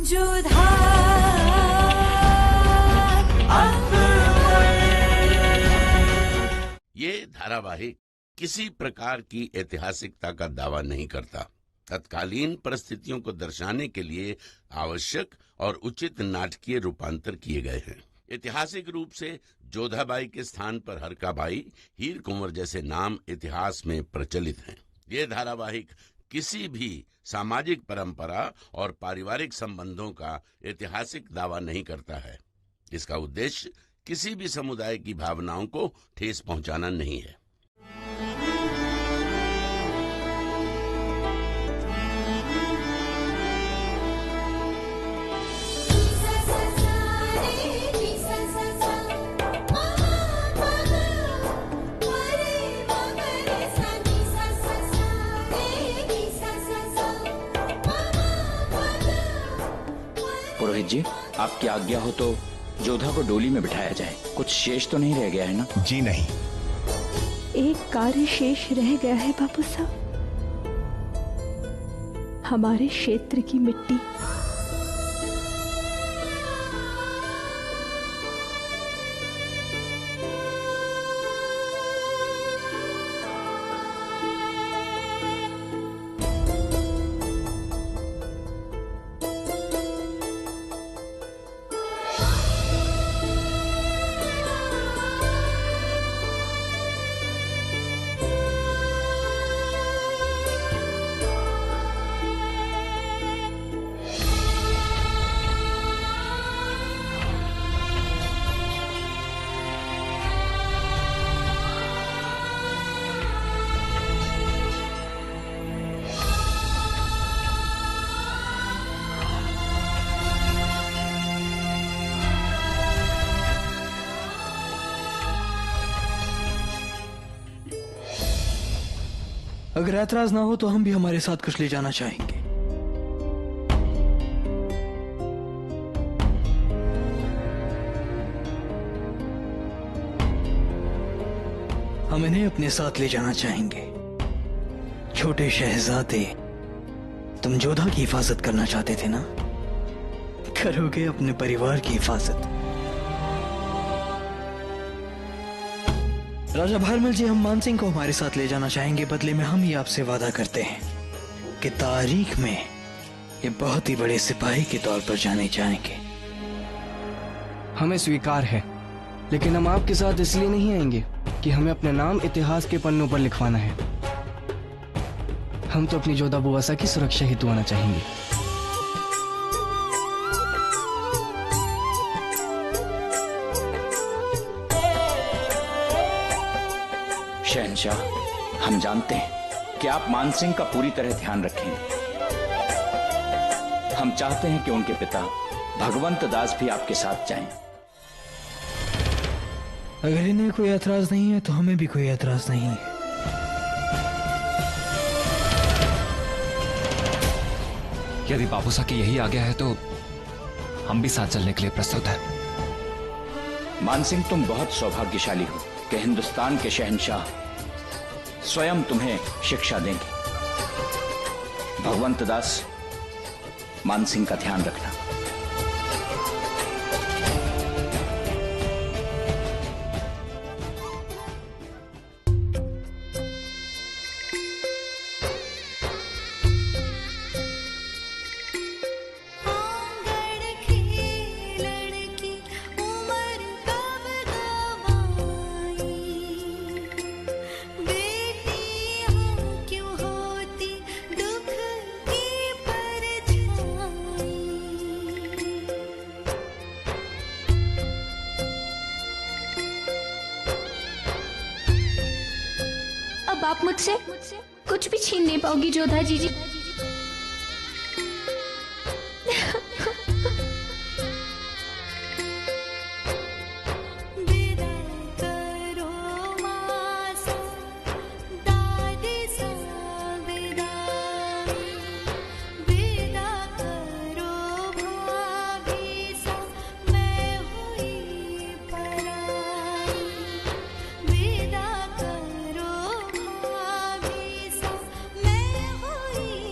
जोधा ये धारावाहिक किसी प्रकार की ऐतिहासिकता का दावा नहीं करता। तत्कालीन परिस्थितियों को दर्शाने के लिए आवश्यक और उचित नाटकीय रूपांतर किए गए हैं। ऐतिहासिक रूप से जोधाबाई के स्थान पर हरकाबाई, हीर कुंवर जैसे नाम इतिहास में प्रचलित हैं। ये धारावाहिक किसी भी सामाजिक परंपरा और पारिवारिक संबंधों का ऐतिहासिक दावा नहीं करता है। इसका उद्देश्य किसी भी समुदाय की भावनाओं को ठेस पहुंचाना नहीं है। पुरोहित जी, आपकी आज्ञा हो तो जोधा को डोली में बिठाया जाए। कुछ शेष तो नहीं रह गया है ना? जी नहीं। एक कार्य शेष रह गया है बापू साहब, हमारे क्षेत्र की मिट्टी। अगर ऐतराज ना हो तो हम भी हमारे साथ कुछ ले जाना चाहेंगे। हम इन्हें अपने साथ ले जाना चाहेंगे। छोटे शहजादे, तुम जोधा की हिफाजत करना चाहते थे ना? करोगे अपने परिवार की हिफाजत। राजा भारमल जी, हम मानसिंह को हमारे साथ ले जाना चाहेंगे। बदले में हम ये आपसे वादा करते हैं कि तारीख में ये बहुत ही बड़े सिपाही के तौर पर जाने जाएंगे। हमें स्वीकार है, लेकिन हम आपके साथ इसलिए नहीं आएंगे कि हमें अपने नाम इतिहास के पन्नों पर लिखवाना है। हम तो अपनी जोधा बुआसा की सुरक्षा हेतु आना चाहेंगे। शहंशाह, हम जानते हैं कि आप मानसिंह का पूरी तरह ध्यान रखेंगे। हम चाहते हैं कि उनके पिता भगवंत दास भी आपके साथ जाएं। अगर इन्हें कोई ऐतराज नहीं है तो हमें भी कोई ऐतराज नहीं है। यदि बाबूसा की यही आज्ञा है तो हम भी साथ चलने के लिए प्रस्तुत हैं। मानसिंह, तुम बहुत सौभाग्यशाली हो कि हिंदुस्तान के शहंशाह स्वयं तुम्हें शिक्षा देंगे। भगवंत दास, मानसिंह का ध्यान रखना। आप मुझसे कुछ भी छीन नहीं पाओगी जोधा जीजी। विदा करो भाभी सा, मैं हुई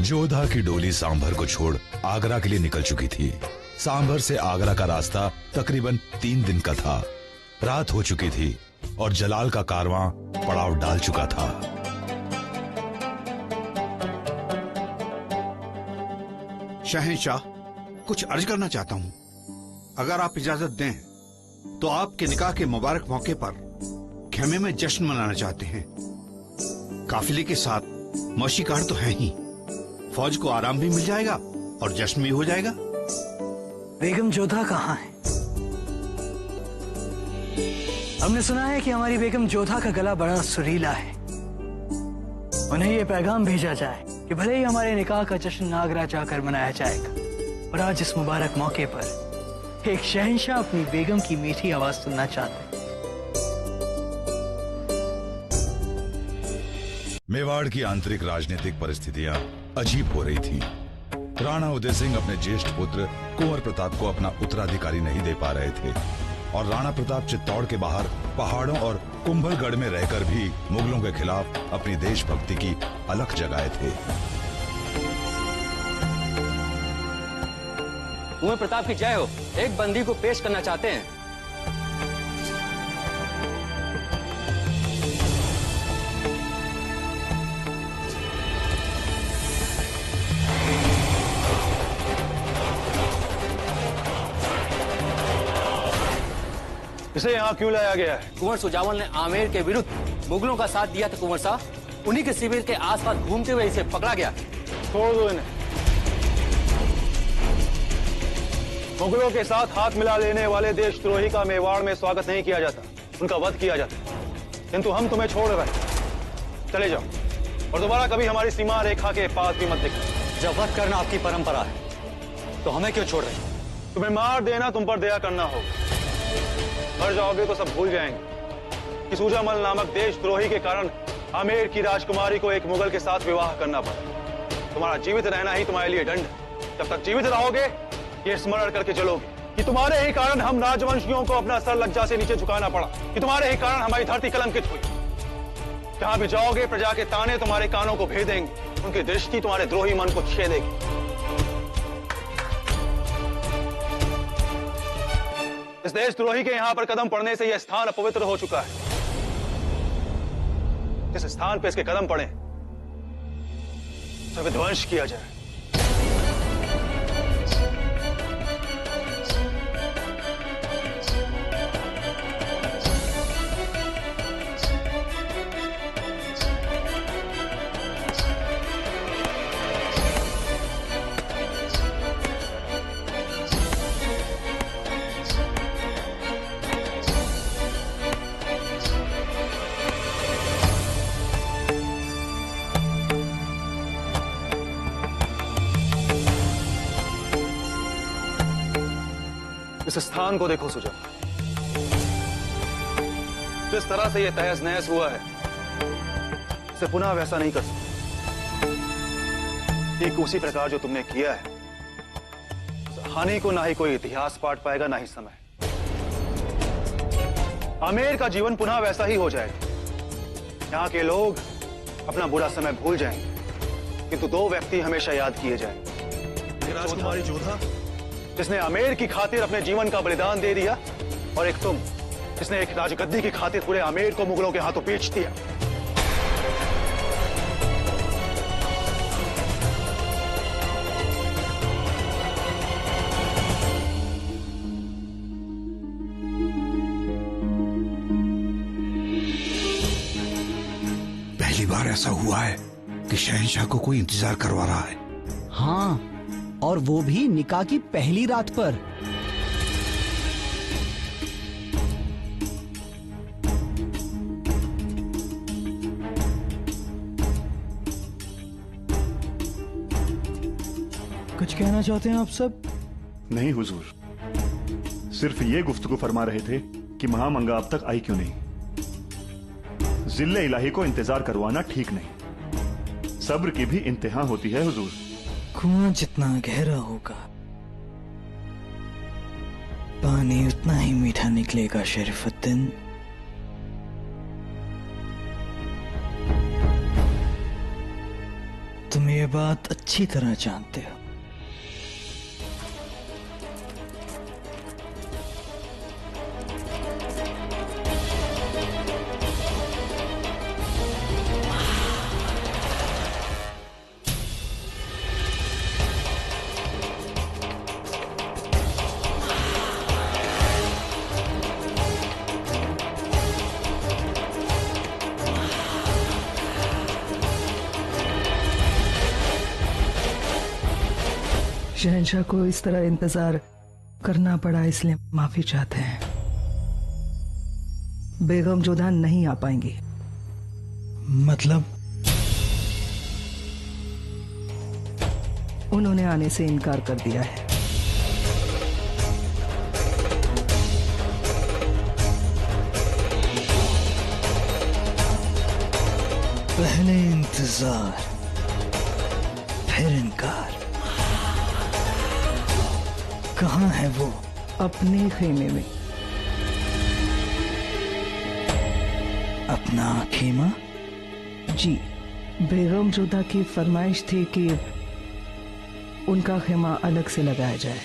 जोधा की डोली सांभर को छोड़ आगरा के लिए निकल चुकी थी। सांभर से आगरा का रास्ता तकरीबन 3 दिन का था। रात हो चुकी थी और जलाल का कारवां पड़ाव डाल चुका था। शहंशाह, कुछ अर्ज करना चाहता हूं। अगर आप इजाजत दें तो आपके निकाह के मुबारक मौके पर खेमे में जश्न मनाना चाहते हैं। काफिले के साथ मौशी कार तो है ही, फौज को आराम भी मिल जाएगा और जश्न भी हो जाएगा। बेगम जोधा कहाँ है? हमने सुना है कि हमारी बेगम जोधा का गला बड़ा सुरीला है। उन्हें यह पैगाम भेजा जाए कि भले ही हमारे निकाह का जश्न आगरा जाकर मनाया जाएगा, और आज इस मुबारक मौके पर एक शहंशाह अपनी बेगम की मीठी आवाज सुनना चाहते हैं। मेवाड़ की आंतरिक राजनीतिक परिस्थितियां अजीब हो रही थी। राणा उदय सिंह अपने ज्येष्ठ पुत्र कुंवर प्रताप को अपना उत्तराधिकारी नहीं दे पा रहे थे और राणा प्रताप चित्तौड़ के बाहर पहाड़ों और कुंभलगढ़ में रहकर भी मुगलों के खिलाफ अपनी देशभक्ति की अलख जगाए थे। कुंवर प्रताप की जय हो। एक बंदी को पेश करना चाहते हैं। इसे यहाँ क्यों लाया गया है? कुंवर सुजावल ने आमेर के विरुद्ध मुगलों का साथ दिया था कुंवर साहब। उन्हीं के शिविर के आसपास घूमते हुए इसे पकड़ा गया। छोड़ दो इन्हें। मुगलों के साथ हाथ मिला लेने वाले देशद्रोही का मेवाड़ में स्वागत नहीं किया जाता, उनका वध किया जाता। किंतु हम तुम्हें छोड़ रहे हैं। चले जाओ और दोबारा कभी हमारी सीमा रेखा के पास भी मत दिखना। जब वध करना आपकी परंपरा है तो हमें क्यों छोड़ रहे हैं? तुम्हें मार देना तुम पर दया करना होगा। मर जाओगे तो सब भूल जाएंगे कि सूजामल नामक देशद्रोही के कारण आमेर की राजकुमारी को एक मुगल के साथ विवाह करना पड़ा। तुम्हारा जीवित रहना ही तुम्हारे लिए दंड। जब तक जीवित रहोगे ये स्मरण करके चलोगे कि तुम्हारे ही कारण हम राजवंशियों को अपना सर लज्जा से नीचे झुकाना पड़ा, कि तुम्हारे ही कारण हमारी धरती कलंकित हुई। जहां भी जाओगे प्रजा के ताने तुम्हारे कानों को भेदेंगे, उनकी दृष्टि तुम्हारे द्रोही मन को छेदेगी। इस देशद्रोही के यहां पर कदम पड़ने से यह स्थान अपवित्र हो चुका है। जिस स्थान पे इसके कदम पड़े उसे विध्वंस किया जाए। इस स्थान को देखो सुजा, जिस तरह से यह तहस नहस हुआ है इसे पुनः वैसा नहीं कर सकते। ठीक उसी प्रकार जो तुमने किया है, उस हानि को ना ही कोई इतिहास पाठ पाएगा ना ही समय। आमेर का जीवन पुनः वैसा ही हो जाएगा। यहाँ के लोग अपना बुरा समय भूल जाएंगे, किंतु दो व्यक्ति हमेशा याद किए जाएंगे। राजकुमारी जोधा, जिसने आमेर की खातिर अपने जीवन का बलिदान दे दिया, और एक तुम, जिसने एक राजगद्दी की खातिर पूरे आमेर को मुगलों के हाथों बेच दिया। पहली बार ऐसा हुआ है कि शहंशाह को कोई इंतजार करवा रहा है। हाँ, और वो भी निकाह की पहली रात पर। कुछ कहना चाहते हैं आप सब? नहीं हुजूर, सिर्फ ये गुफ्तगू फरमा रहे थे कि महामंगा अब तक आई क्यों नहीं। जिल्ले इलाही को इंतजार करवाना ठीक नहीं। सब्र की भी इंतहा होती है हुजूर। कुआं जितना गहरा होगा पानी उतना ही मीठा निकलेगा शरीफुद्दीन। तुम ये ये बात अच्छी तरह जानते हो। शहंशाह को इस तरह इंतजार करना पड़ा, इसलिए माफी चाहते हैं। बेगम जोधा नहीं आ पाएंगी। मतलब? उन्होंने आने से इनकार कर दिया है। पहले इंतजार, फिर इनकार। कहाँ है वो? अपने खेमे में। अपना खेमा? जी, बेगम जोधा की फरमाइश थी कि उनका खेमा अलग से लगाया जाए।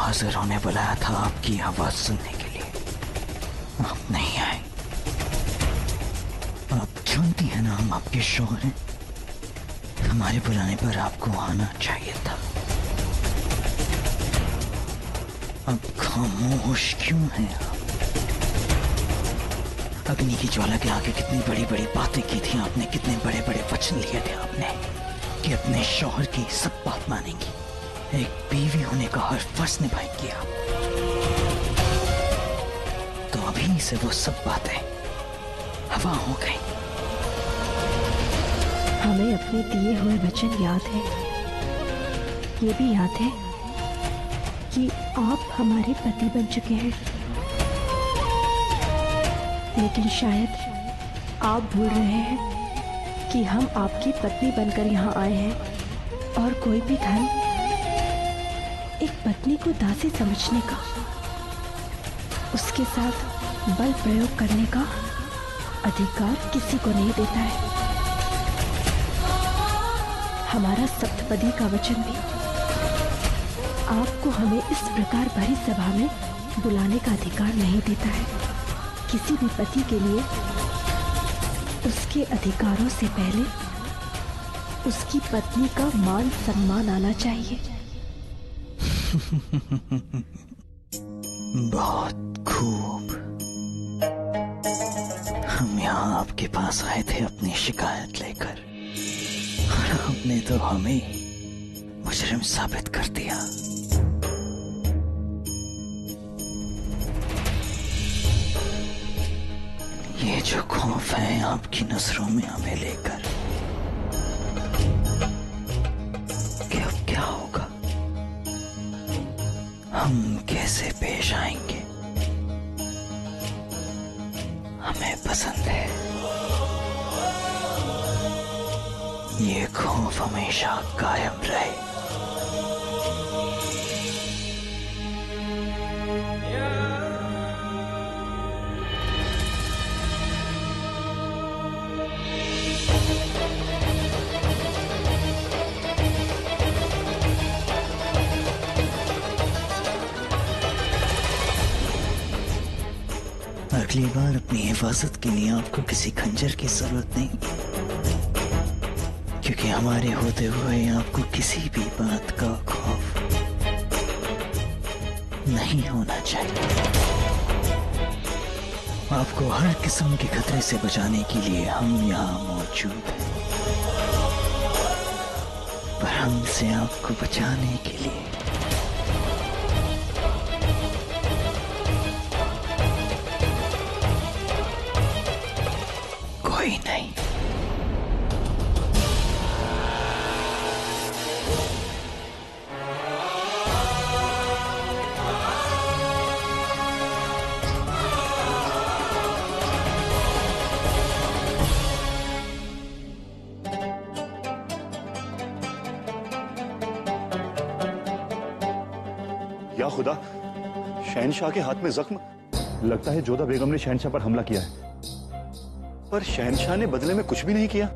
हाजिर होने बुलाया था आपकी आवाज सुनने के लिए। आप नहीं आए। आप जानती हैं ना हम आपके शौहर हैं। हमारे बुलाने पर आपको आना चाहिए था। अब खामोश क्यों हैं आप? अग्नि की ज्वाला के आगे कितनी बड़ी बड़ी बातें की थी आपने, कितने बड़े बड़े वचन लिए थे आपने कि अपने शौहर की सब बात मानेंगी, एक बीवी होने का हर फर्ज निभाएंगी आप। तो अभी से वो सब बातें हवा हो गई। हमें अपने दिए हुए वचन याद है। ये भी याद है कि आप हमारे पति बन चुके हैं, लेकिन शायद आप भूल रहे हैं कि हम आपकी पत्नी बनकर यहाँ आए हैं और कोई भी धन एक पत्नी को दासी समझने का, उसके साथ बल प्रयोग करने का अधिकार किसी को नहीं देता है। हमारा सप्तपदी का वचन भी आपको हमें इस प्रकार भरी सभा में बुलाने का अधिकार नहीं देता है। किसी भी पति के लिए उसके अधिकारों से पहले उसकी पत्नी का मान सम्मान आना चाहिए। बहुत खूब। हम यहाँ आपके पास आए थे अपनी शिकायत लेकर, और आपने तो हमें मुजरिम साबित कर दिया। ये जो खौफ है आपकी नजरों में हमें लेकर, कैसे पेश आएंगे हमें पसंद है। ये खौफ हमेशा कायम रहे। अगली बार अपनी हिफाजत के लिए आपको किसी खंजर की जरूरत नहीं, क्योंकि हमारे होते हुए आपको किसी भी बात का खौफ नहीं होना चाहिए। आपको हर किस्म के खतरे से बचाने के लिए हम यहाँ मौजूद हैं, पर हमसे आपको बचाने के लिए कोई नहीं। या खुदा, शहनशाह के हाथ में जख्म। लगता है जोधा बेगम ने शहनशाह पर हमला किया है, पर शहनशाह ने बदले में कुछ भी नहीं किया।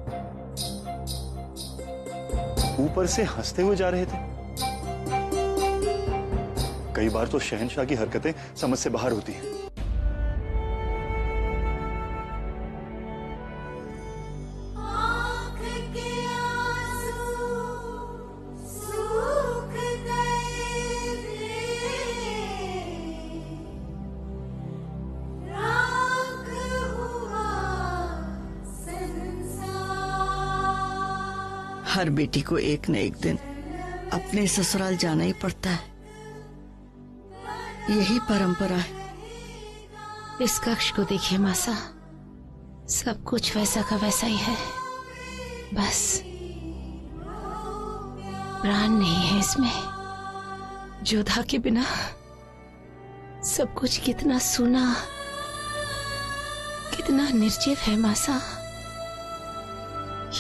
ऊपर से हंसते हुए जा रहे थे। कई बार तो शहनशाह की हरकतें समझ से बाहर होती हैं। हर बेटी को एक न एक दिन अपने ससुराल जाना ही पड़ता है, यही परंपरा है। इस कक्ष को देखिए मासा, सब कुछ वैसा का वैसा ही है, बस प्राण नहीं है इसमें। जोधा के बिना सब कुछ कितना सूना, कितना निर्जीव है मासा।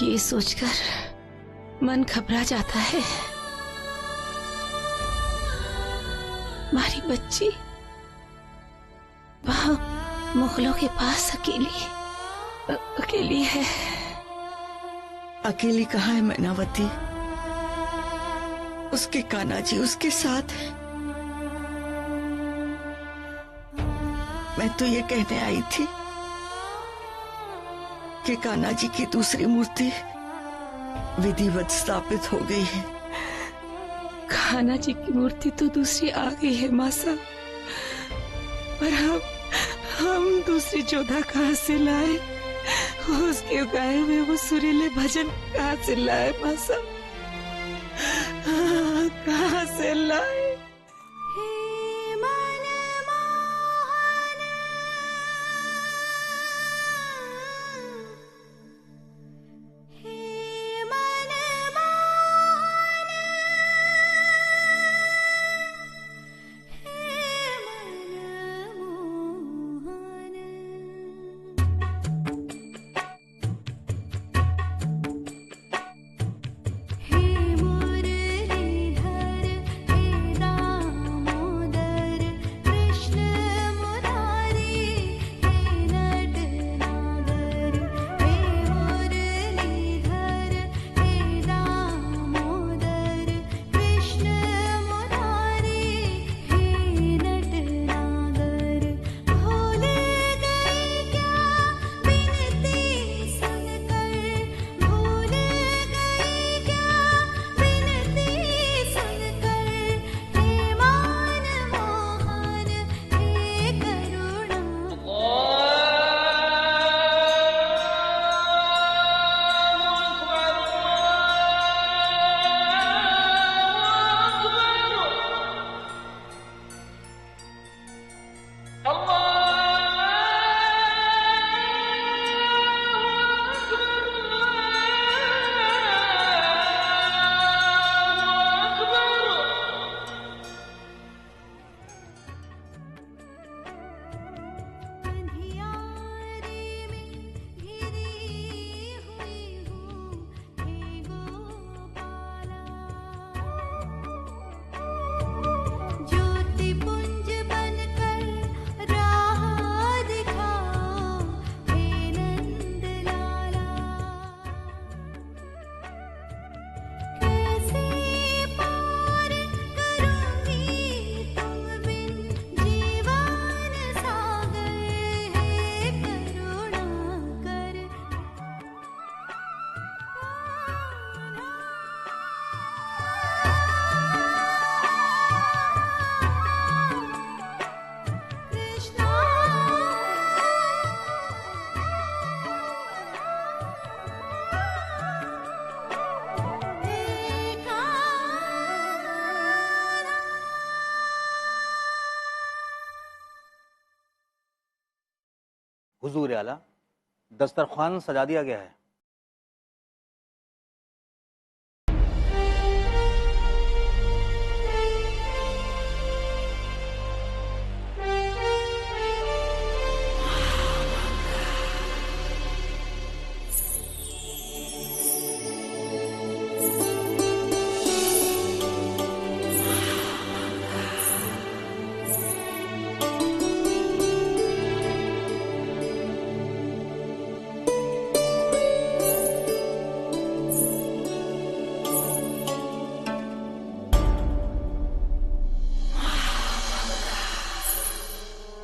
ये सोचकर मन घबरा जाता है। हमारी बच्ची वहां मुगलों के पास अकेली है। अकेली कहाँ है मैनावती? उसके कान्हा जी उसके साथ है। मैं तो ये कहने आई थी कि कान्हा जी की दूसरी मूर्ति विधिवत स्थापित हो गई है। कान्हा जी की मूर्ति तो दूसरी आ गई है मासा, पर हम दूसरी जोधा कहाँ से लाए? उसके गाए हुए वो सुरीले भजन कहाँ से लाए मासा? कहाँ से लाए? हुजूर आला, दस्तरखान सजा दिया गया है।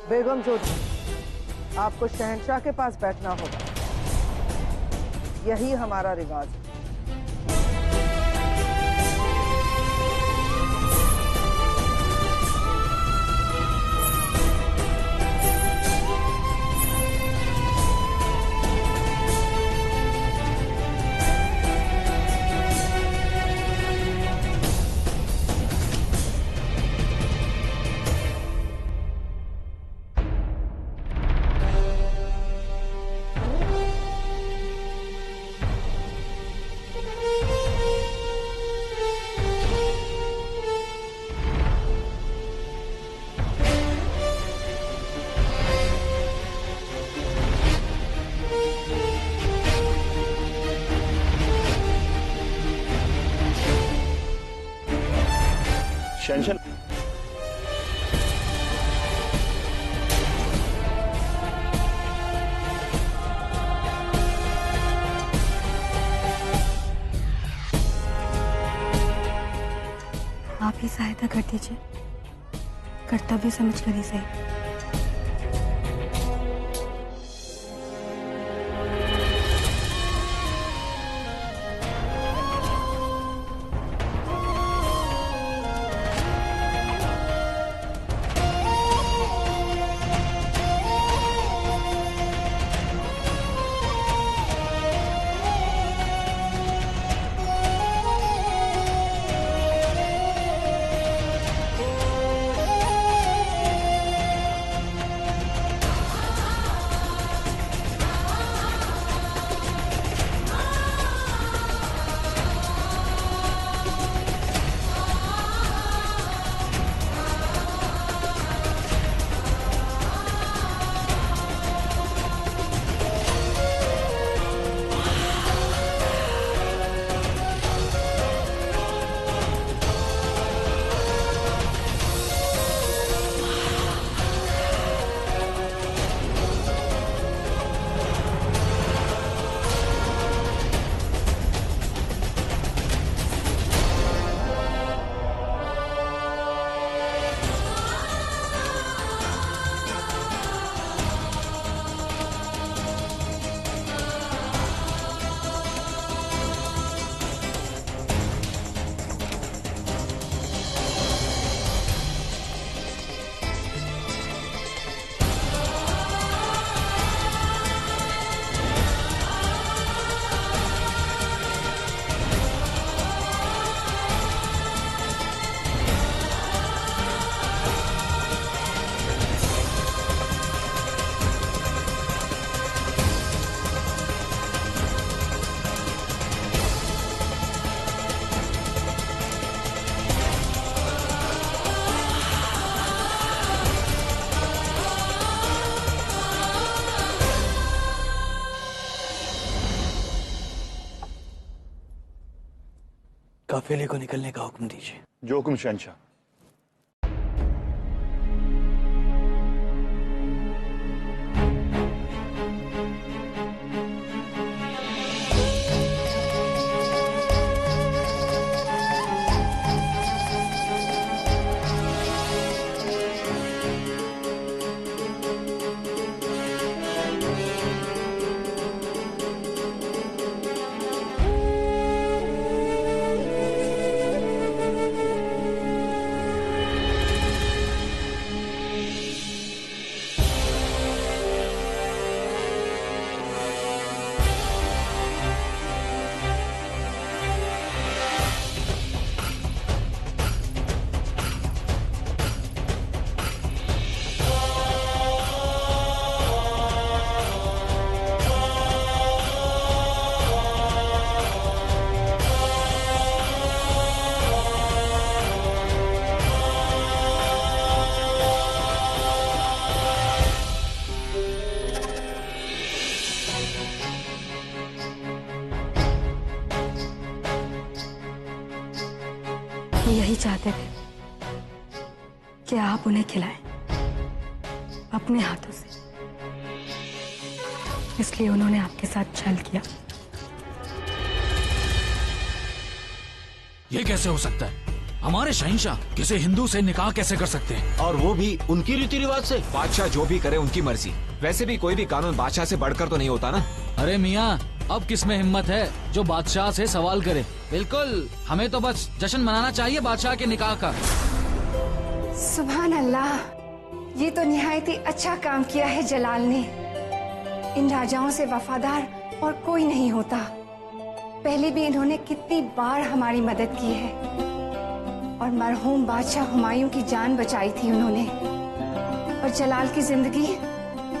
बेगम जोधा, आपको शहंशाह के पास बैठना होगा। यही हमारा रिवाज है। शहंशाह, आप ही सहायता कर दीजिए, कर्तव्य समझकर ही सही। काफिले को निकलने का हुक्म दीजिए। जो हुक्म शहंशाह। वो यही चाहते थे कि आप उन्हें खिलाएं अपने हाथों से, इसलिए उन्होंने आपके साथ छल किया। ये कैसे हो सकता है? हमारे शहंशाह किसी हिंदू से निकाह कैसे कर सकते हैं? और वो भी उनकी रीति रिवाज से। बादशाह जो भी करे उनकी मर्जी। वैसे भी कोई भी कानून बादशाह से बढ़कर तो नहीं होता ना। अरे मियाँ, अब किस में हिम्मत है जो बादशाह से सवाल करे? बिल्कुल, हमें तो बस जश्न मनाना चाहिए बादशाह के निकाह का। सुभान अल्लाह, ये तो निहायत ही अच्छा काम किया है जलाल ने। इन राजाओं से वफादार और कोई नहीं होता। पहले भी इन्होंने कितनी बार हमारी मदद की है और मरहूम बादशाह हुमायूं की जान बचाई थी उन्होंने। और जलाल की जिंदगी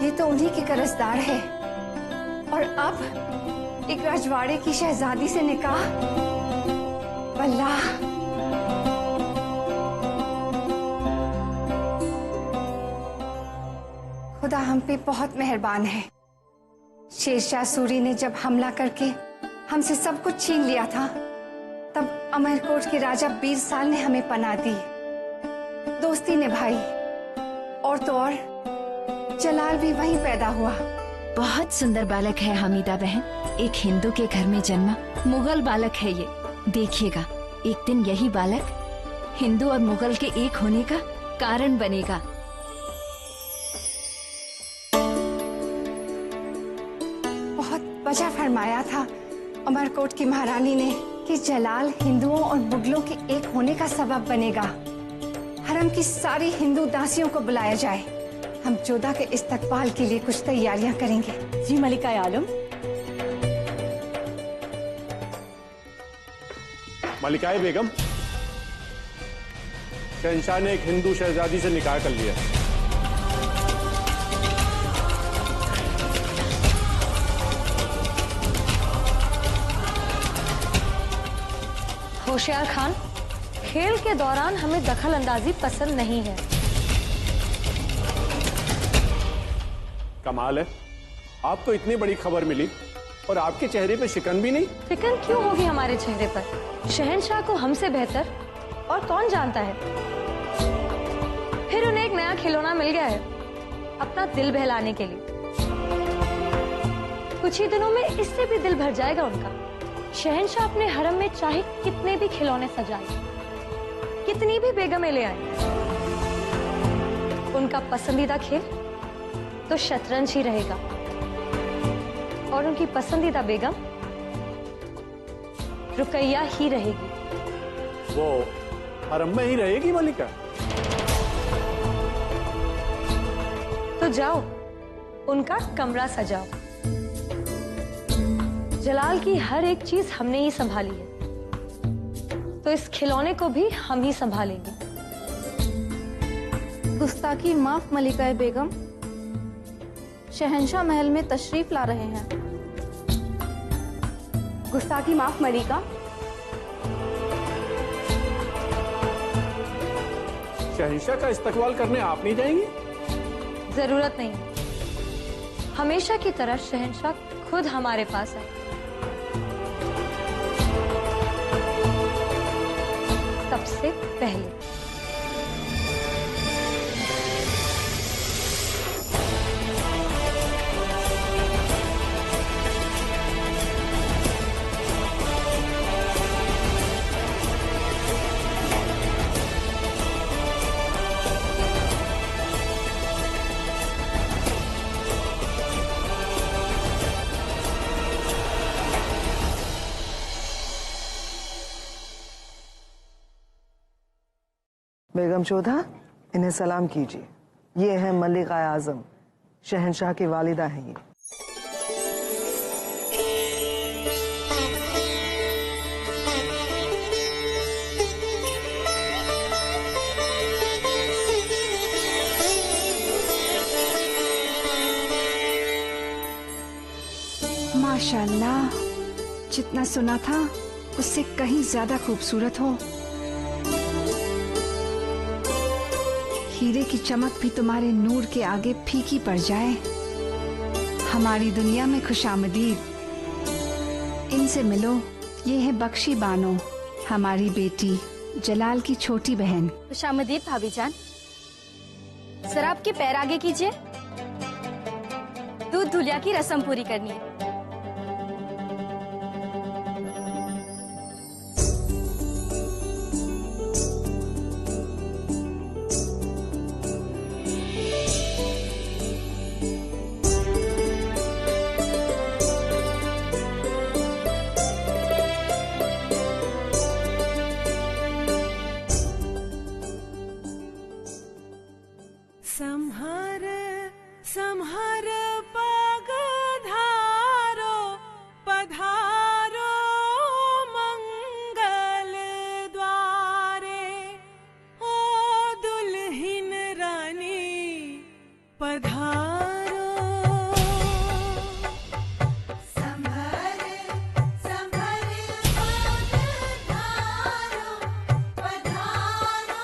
ये तो उन्हीं की कर्जदार है। और अब एक रजवाड़े की शहजादी से निकाह। अल्लाह, खुदा हम पे बहुत मेहरबान है। शेरशाह सूरी ने जब हमला करके हमसे सब कुछ छीन लिया था, तब अमरकोट के राजा बीरसाल ने हमें पनाह दी, दोस्ती निभाई, और तो और जलाल भी वहीं पैदा हुआ। बहुत सुंदर बालक है हमीदा बहन, एक हिंदू के घर में जन्मा मुगल बालक है ये। देखिएगा, एक दिन यही बालक हिंदू और मुगल के एक होने का कारण बनेगा। बहुत वजह फरमाया था अमरकोट की महारानी ने कि जलाल हिंदुओं और मुगलों के एक होने का सबब बनेगा। हरम की सारी हिंदू दासियों को बुलाया जाए। हम जोधा के इस्तकबाल के लिए कुछ तैयारियां करेंगे। जी मलिका आलम। मलिकाए बेगम, शहंशाह ने एक हिंदू शहजादी से निकाह कर लिया। होशियार खान, खेल के दौरान हमें दखल अंदाजी पसंद नहीं है। कमाल है, आपको इतनी बड़ी खबर मिली और आपके चेहरे पे शिकन भी नहीं। शिकन क्यों होगी हमारे चेहरे पर? शहंशाह को हमसे बेहतर और कौन जानता है। फिर उन्हें एक नया खिलौना मिल गया है अपना दिल बहलाने के लिए। कुछ ही दिनों में इससे भी दिल भर जाएगा उनका। शहंशाह अपने हरम में चाहे कितने भी खिलौने सजाए, कितनी भी बेगमें ले आए, उनका पसंदीदा खेल तो शतरंज ही रहेगा। और उनकी पसंदीदा बेगम रुकैया ही रहेगी। वो हरम में ही रहेगी मलिका? तो जाओ, उनका कमरा सजाओ। जलाल की हर एक चीज हमने ही संभाली है, तो इस खिलौने को भी हम ही संभालेंगे। गुस्ताखी माफ मलिका बेगम, शहंशाह महल में तशरीफ ला रहे हैं। गुस्ताखी माफ मलिका। शहंशाह का इस्तकबाल करने आप नहीं जाएंगी? जरूरत नहीं, हमेशा की तरह शहंशाह खुद हमारे पास आए। सबसे पहले बेगम जोधा, इन्हें सलाम कीजिए। ये है मलिका आजम, शहंशाह की वालिदा हैं ये। माशाल्लाह, जितना सुना था उससे कहीं ज्यादा खूबसूरत हो। हीरे की चमक भी तुम्हारे नूर के आगे फीकी पड़ जाए। हमारी दुनिया में खुशामदीद। इनसे मिलो, ये है बख्शी बानो, हमारी बेटी जलाल की छोटी बहन। खुशामदीद भाभी जान। सर आपके पैर आगे कीजिए। दूध धुलिया की रस्म पूरी करनी है। संहार संहार पगधारो पधारो मंगल द्वारे ओ दुल्हिन रानी पधारो। संहार संहार पगधारो पधारो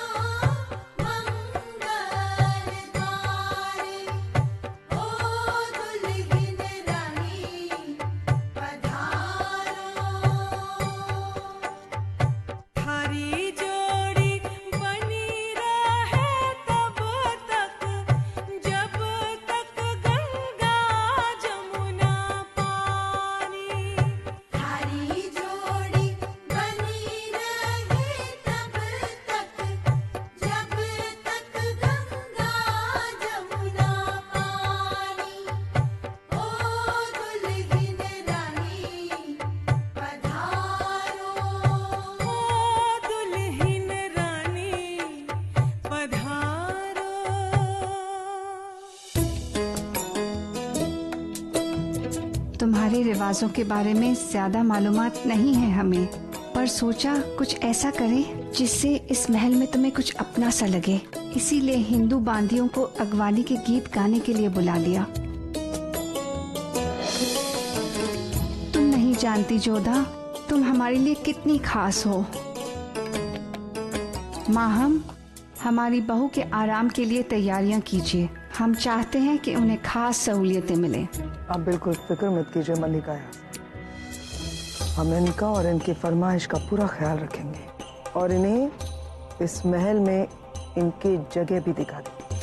तुम्हारे रिवाजों के बारे में ज्यादा मालूमात नहीं है हमें, पर सोचा कुछ ऐसा करें जिससे इस महल में तुम्हें कुछ अपना सा लगे। इसीलिए हिंदू बांदियों को अगवानी के गीत गाने के लिए बुला लिया। तुम नहीं जानती जोधा, तुम हमारे लिए कितनी खास हो। माहम, हमारी बहू के आराम के लिए तैयारियां कीजिए। हम चाहते हैं कि उन्हें खास सहूलियतें मिलें। आप बिल्कुल फिक्र मत कीजिए मल्लिका। हम इनका और इनकी फरमाइश का पूरा ख्याल रखेंगे और इन्हें इस महल में इनकी जगह भी दिखा देंगे।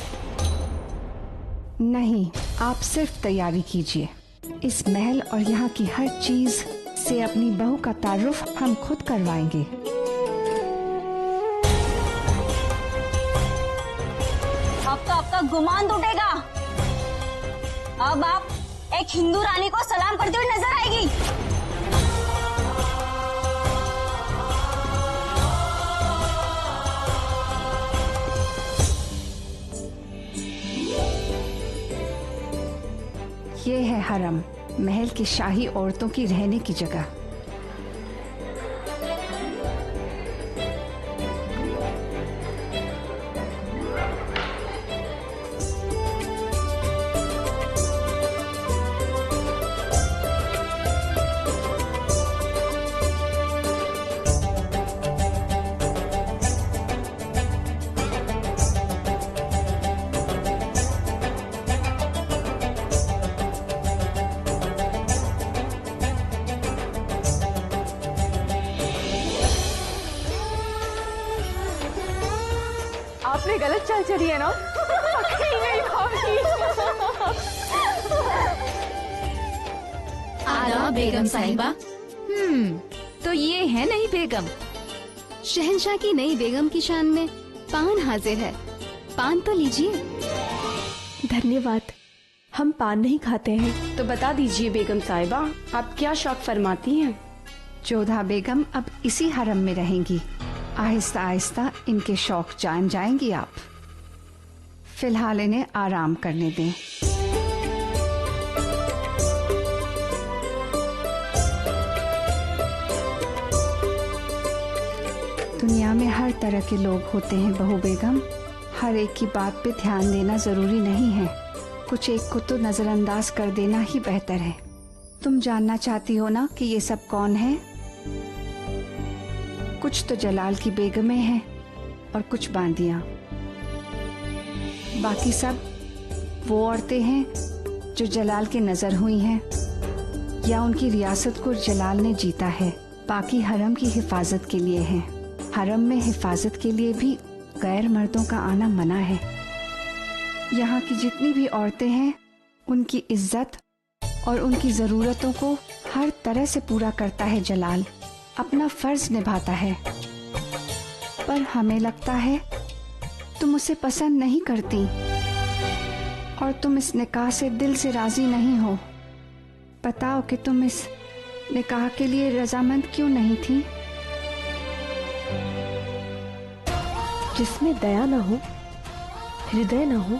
नहीं, आप सिर्फ तैयारी कीजिए। इस महल और यहाँ की हर चीज से अपनी बहू का तारुफ हम खुद करवाएंगे। अब तो आपका गुमान टूटेगा। अब आप एक हिंदू रानी को सलाम करती हुई नजर आएगी। ये है हरम, महल की शाही औरतों की रहने की जगह। आपने गलत चाल चली है ना? नहीं भाभी। आदाब बेगम साहिबा। तो ये है नई बेगम। शहंशाह की नई बेगम की शान में पान हाजिर है। पान तो लीजिए। धन्यवाद। हम पान नहीं खाते हैं। तो बता दीजिए बेगम साहिबा, आप क्या शौक फरमाती हैं? जोधा बेगम अब इसी हरम में रहेंगी। आहिस्ता आहिस्ता इनके शौक जान जाएंगी आप। फिलहाल इन्हें आराम करने दें। दुनिया में हर तरह के लोग होते हैं बहू बेगम। हर एक की बात पे ध्यान देना जरूरी नहीं है। कुछ एक को तो नजरअंदाज कर देना ही बेहतर है। तुम जानना चाहती हो ना कि ये सब कौन है? कुछ तो जलाल की बेगमें हैं और कुछ बांदियां। बाकी सब वो औरतें हैं जो जलाल के नजर हुई हैं या उनकी रियासत को जलाल ने जीता है। बाकी हरम की हिफाजत के लिए हैं। हरम में हिफाजत के लिए भी गैर मर्दों का आना मना है। यहाँ की जितनी भी औरतें हैं उनकी इज्जत और उनकी जरूरतों को हर तरह से पूरा करता है जलाल, अपना फर्ज निभाता है। पर हमें लगता है तुम उसे पसंद नहीं करती और तुम इस निकाह से दिल से राजी नहीं हो। बताओ कि तुम इस निकाह के लिए रजामंद क्यों नहीं थी? जिसमें दया न हो, हृदय न हो,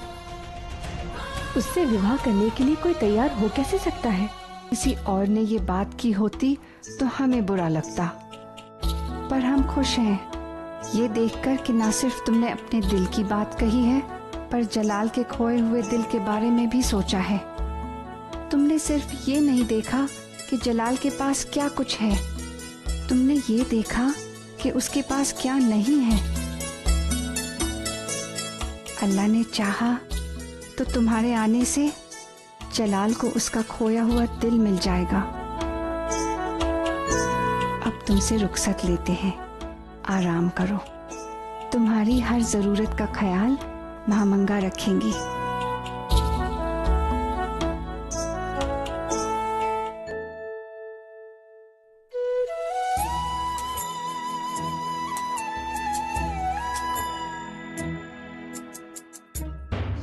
उससे विवाह करने के लिए कोई तैयार हो कैसे सकता है? किसी और ने ये बात की होती तो हमें बुरा लगता, पर हम खुश हैं ये देखकर कि ना सिर्फ तुमने अपने दिल की बात कही है, पर जलाल के खोए हुए दिल के बारे में भी सोचा है। तुमने सिर्फ ये नहीं देखा कि जलाल के पास क्या कुछ है, तुमने ये देखा कि उसके पास क्या नहीं है। अल्लाह ने चाहा तो तुम्हारे आने से जलाल को उसका खोया हुआ दिल मिल जाएगा। अब तुमसे रुखसत लेते हैं, आराम करो। तुम्हारी हर जरूरत का ख्याल महामंगा रखेंगी।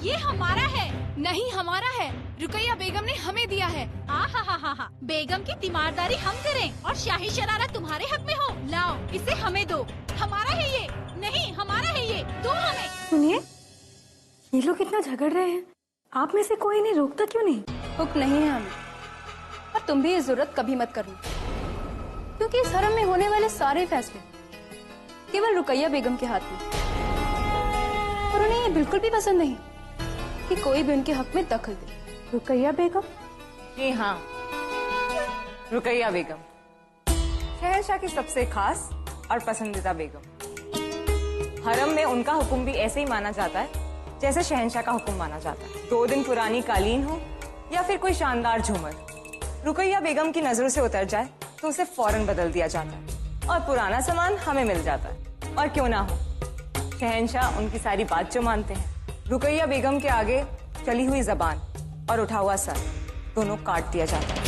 ये हमारा है। नहीं, हमारा है। रुकैया बेगम ने हमें दिया है। हा। बेगम की तीमारदारी हम करें और शाही शरारत तुम्हारे हक में हो। लाओ, इसे हमें दो। हमारा है ये। नहीं, हमारा है ये, दो हमें। सुनिए, ये लोग इतना झगड़ रहे हैं, आप में से कोई नहीं रोकता क्यों नहीं? हुक्म नहीं है हमें, और तुम भी ये जरूरत कभी मत करना, क्योंकि इस हरम में होने वाले सारे फैसले केवल रुकैया बेगम के हाथ में, और उन्हें ये बिल्कुल भी पसंद नहीं कि कोई भी उनके हक में दखल दे। रुकैया बेगम? जी हाँ, रुकैया बेगम, शहंशाह की सबसे खास और पसंदीदा बेगम। हरम में उनका हुक्म भी ऐसे ही माना जाता है जैसे शहंशाह का हुक्म माना जाता है। 2 दिन पुरानी कालीन हो या फिर कोई शानदार झूमर, रुकैया बेगम की नजरों से उतर जाए तो उसे फौरन बदल दिया जाता है और पुराना सामान हमें मिल जाता है। और क्यों ना हो, शहंशाह उनकी सारी बात जो मानते हैं। रुकैया बेगम के आगे चली हुई जबान और उठा हुआ सर दोनों काट दिया जाता है।